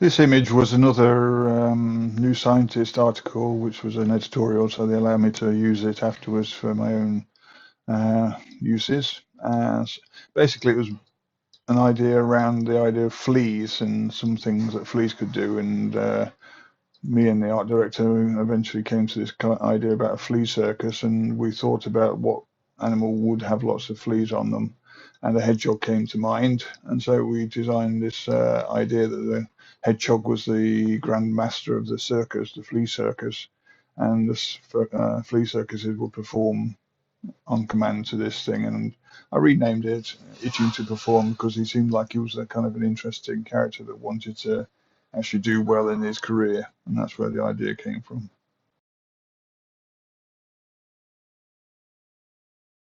This image was another New Scientist article, which was an editorial, so they allowed me to use it afterwards for my own uses. Basically, it was an idea around the idea of fleas and some things that fleas could do, and me and the art director eventually came to this idea about a flea circus, and we thought about what animal would have lots of fleas on them, and a hedgehog came to mind, and so we designed this idea that the hedgehog was the grand master of the circus, the flea circus, and this flea circuses would perform on command to this thing, and I renamed it Itching to Perform because he seemed like he was a kind of an interesting character that wanted to actually do well in his career, and that's where the idea came from.